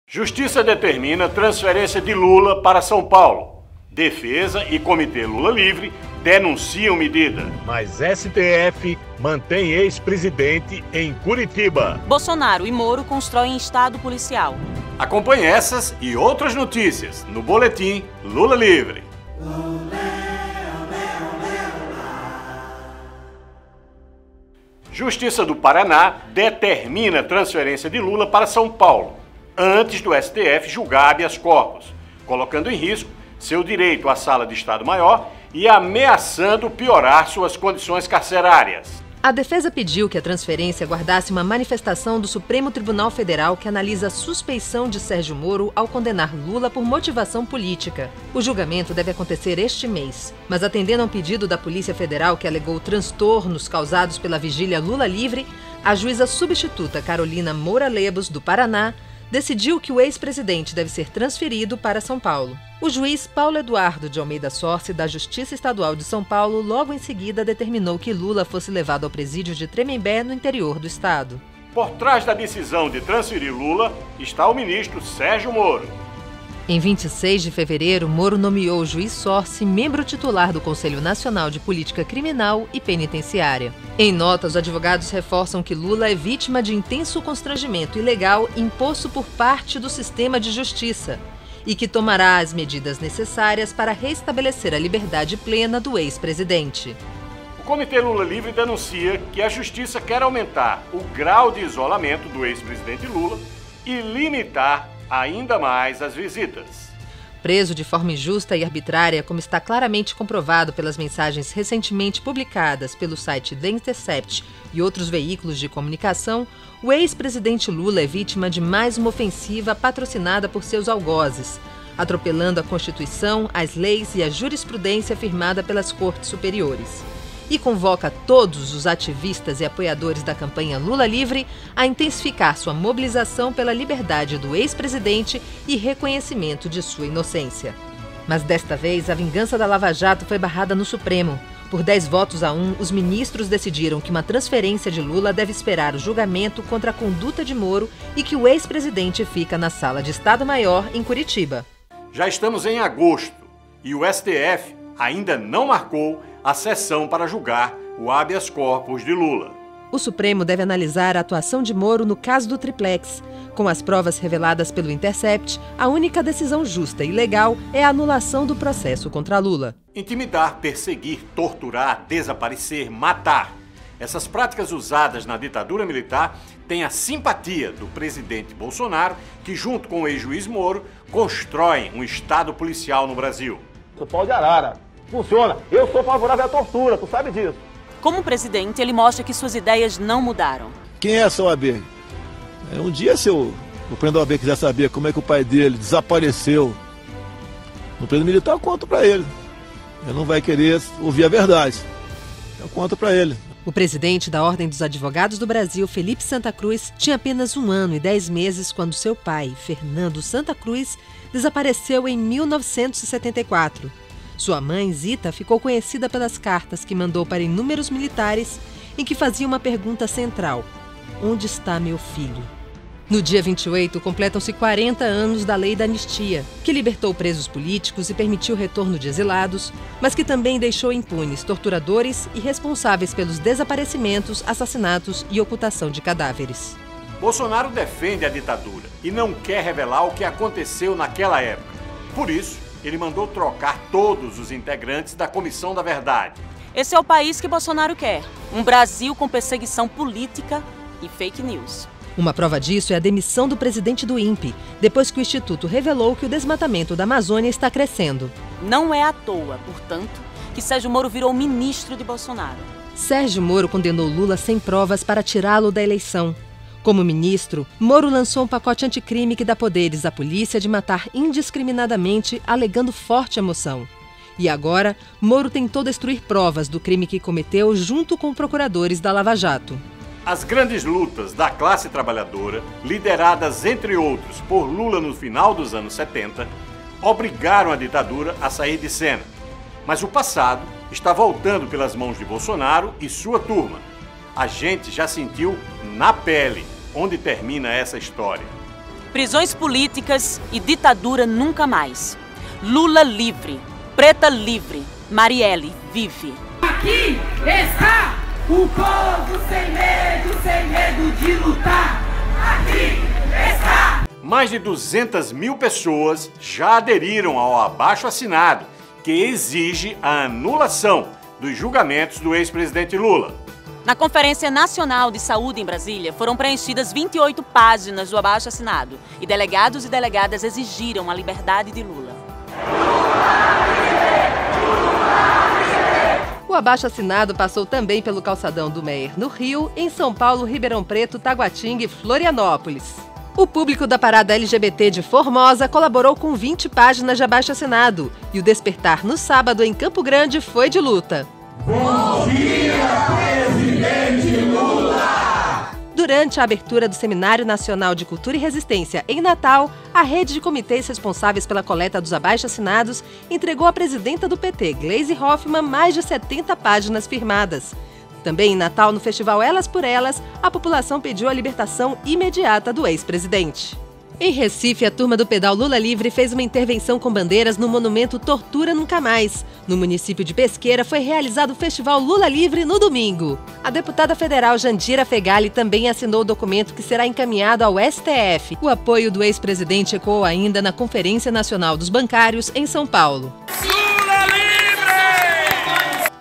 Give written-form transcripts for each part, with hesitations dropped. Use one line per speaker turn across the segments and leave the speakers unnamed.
Justiça determina transferência de Lula para São Paulo. Defesa e Comitê Lula Livre denunciam medida.
Mas STF mantém ex-presidente em Curitiba.
Bolsonaro e Moro constroem estado policial.
Acompanhe essas e outras notícias no Boletim Lula Livre. Justiça do Paraná determina transferência de Lula para São Paulo, antes do STF julgar habeas corpus, colocando em risco seu direito à sala de Estado-Maior e ameaçando piorar suas condições carcerárias.
A defesa pediu que a transferência guardasse uma manifestação do Supremo Tribunal Federal que analisa a suspeição de Sérgio Moro ao condenar Lula por motivação política. O julgamento deve acontecer este mês, mas atendendo a um pedido da Polícia Federal que alegou transtornos causados pela vigília Lula Livre, a juíza substituta Carolina Moura Lebos, do Paraná, decidiu que o ex-presidente deve ser transferido para São Paulo. O juiz Paulo Eduardo de Almeida Sorce, da Justiça Estadual de São Paulo, logo em seguida determinou que Lula fosse levado ao presídio de Tremembé, no interior do estado.
Por trás da decisão de transferir Lula está o ministro Sérgio Moro.
Em 26 de fevereiro, Moro nomeou o juiz Sorce membro titular do Conselho Nacional de Política Criminal e Penitenciária. Em nota, os advogados reforçam que Lula é vítima de intenso constrangimento ilegal imposto por parte do sistema de justiça e que tomará as medidas necessárias para restabelecer a liberdade plena do ex-presidente.
O Comitê Lula Livre denuncia que a Justiça quer aumentar o grau de isolamento do ex-presidente Lula e limitar ainda mais as visitas.
Preso de forma injusta e arbitrária, como está claramente comprovado pelas mensagens recentemente publicadas pelo site The Intercept e outros veículos de comunicação, o ex-presidente Lula é vítima de mais uma ofensiva patrocinada por seus algozes, atropelando a Constituição, as leis e a jurisprudência firmada pelas Cortes Superiores. E convoca todos os ativistas e apoiadores da campanha Lula Livre a intensificar sua mobilização pela liberdade do ex-presidente e reconhecimento de sua inocência. Mas desta vez, a vingança da Lava Jato foi barrada no Supremo. Por 10 votos a 1, os ministros decidiram que uma transferência de Lula deve esperar o julgamento contra a conduta de Moro e que o ex-presidente fica na Sala de Estado-Maior em Curitiba.
Já estamos em agosto e o STF ainda não marcou a sessão para julgar o habeas corpus de Lula.
O Supremo deve analisar a atuação de Moro no caso do Triplex. Com as provas reveladas pelo Intercept, a única decisão justa e legal é a anulação do processo contra Lula.
Intimidar, perseguir, torturar, desaparecer, matar. Essas práticas usadas na ditadura militar têm a simpatia do presidente Bolsonaro, que junto com o ex-juiz Moro, constroem um estado policial no Brasil.
Sou pau de arara. Funciona. Eu sou favorável à tortura, tu sabe disso.
Como presidente, ele mostra que suas ideias não mudaram.
Quem é essa OAB? Um dia, se o presidente da OAB quiser saber como é que o pai dele desapareceu no preso militar, eu conto para ele. Ele não vai querer ouvir a verdade. Eu conto para ele.
O presidente da Ordem dos Advogados do Brasil, Felipe Santa Cruz, tinha apenas 1 ano e 10 meses quando seu pai, Fernando Santa Cruz, desapareceu em 1974. Sua mãe, Zita, ficou conhecida pelas cartas que mandou para inúmeros militares em que fazia uma pergunta central: onde está meu filho? No dia 28, completam-se 40 anos da Lei da Anistia, que libertou presos políticos e permitiu o retorno de exilados, mas que também deixou impunes torturadores e responsáveis pelos desaparecimentos, assassinatos e ocultação de cadáveres.
Bolsonaro defende a ditadura e não quer revelar o que aconteceu naquela época. Por isso, ele mandou trocar todos os integrantes da Comissão da Verdade.
Esse é o país que Bolsonaro quer. Um Brasil com perseguição política e fake news.
Uma prova disso é a demissão do presidente do INPE, depois que o Instituto revelou que o desmatamento da Amazônia está crescendo.
Não é à toa, portanto, que Sérgio Moro virou ministro de Bolsonaro.
Sérgio Moro condenou Lula sem provas para tirá-lo da eleição. Como ministro, Moro lançou um pacote anticrime que dá poderes à polícia de matar indiscriminadamente, alegando forte emoção. E agora, Moro tentou destruir provas do crime que cometeu junto com procuradores da Lava Jato.
As grandes lutas da classe trabalhadora, lideradas entre outros por Lula no final dos anos 70, obrigaram a ditadura a sair de cena. Mas o passado está voltando pelas mãos de Bolsonaro e sua turma. A gente já sentiu na pele onde termina essa história.
Prisões políticas e ditadura nunca mais. Lula livre, Preta livre, Marielle vive.
Aqui está o povo sem medo de lutar. Aqui está.
Mais de 200 mil pessoas já aderiram ao abaixo-assinado, que exige a anulação dos julgamentos do ex-presidente Lula.
Na Conferência Nacional de Saúde em Brasília, foram preenchidas 28 páginas do abaixo-assinado e delegados e delegadas exigiram a liberdade de Lula.
O abaixo-assinado passou também pelo calçadão do Meier, no Rio, em São Paulo, Ribeirão Preto, Taguatinga e Florianópolis. O público da parada LGBT de Formosa colaborou com 20 páginas de abaixo-assinado e o despertar no sábado em Campo Grande foi de luta.
Bom dia, presidente Lula!
Durante a abertura do Seminário Nacional de Cultura e Resistência em Natal, a rede de comitês responsáveis pela coleta dos abaixo-assinados entregou à presidenta do PT, Gleisi Hoffmann, mais de 70 páginas firmadas. Também em Natal, no festival Elas por Elas, a população pediu a libertação imediata do ex-presidente. Em Recife, a turma do Pedal Lula Livre fez uma intervenção com bandeiras no monumento Tortura Nunca Mais. No município de Pesqueira foi realizado o Festival Lula Livre no domingo. A deputada federal Jandira Fegali também assinou o documento que será encaminhado ao STF. O apoio do ex-presidente ecoou ainda na Conferência Nacional dos Bancários, em São Paulo.
Lula livre!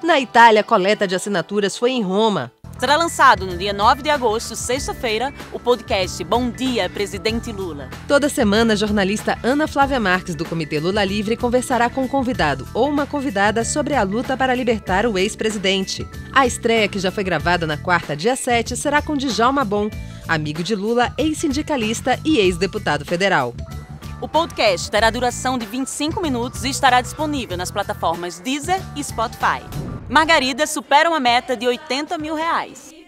Na Itália, a coleta de assinaturas foi em Roma.
Será lançado no dia 9 de agosto, sexta-feira, o podcast Bom Dia, Presidente Lula.
Toda semana, a jornalista Ana Flávia Marques, do Comitê Lula Livre, conversará com um convidado ou uma convidada sobre a luta para libertar o ex-presidente. A estreia, que já foi gravada na quarta, dia 7, será com Djalma Bom, amigo de Lula, ex-sindicalista e ex-deputado federal.
O podcast terá duração de 25 minutos e estará disponível nas plataformas Deezer e Spotify. Margaridas superam a meta de R$80 mil.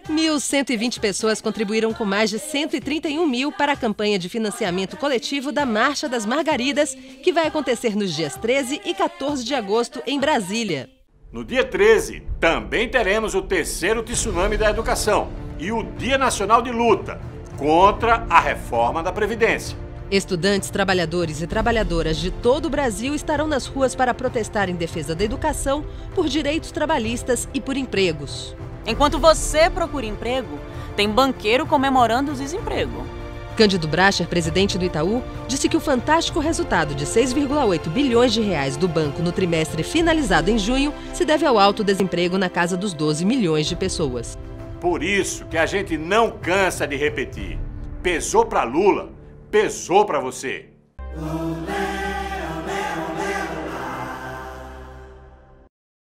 1.120 pessoas contribuíram com mais de 131 mil para a campanha de financiamento coletivo da Marcha das Margaridas, que vai acontecer nos dias 13 e 14 de agosto em Brasília.
No dia 13, também teremos o terceiro tsunami da educação e o Dia Nacional de Luta contra a reforma da Previdência.
Estudantes, trabalhadores e trabalhadoras de todo o Brasil estarão nas ruas para protestar em defesa da educação, por direitos trabalhistas e por empregos.
Enquanto você procura emprego, tem banqueiro comemorando o desemprego.
Cândido Bracher, presidente do Itaú, disse que o fantástico resultado de 6,8 bilhões de reais do banco no trimestre finalizado em junho se deve ao alto desemprego na casa dos 12 milhões de pessoas.
Por isso que a gente não cansa de repetir. Pesou para Lula, pesou para você.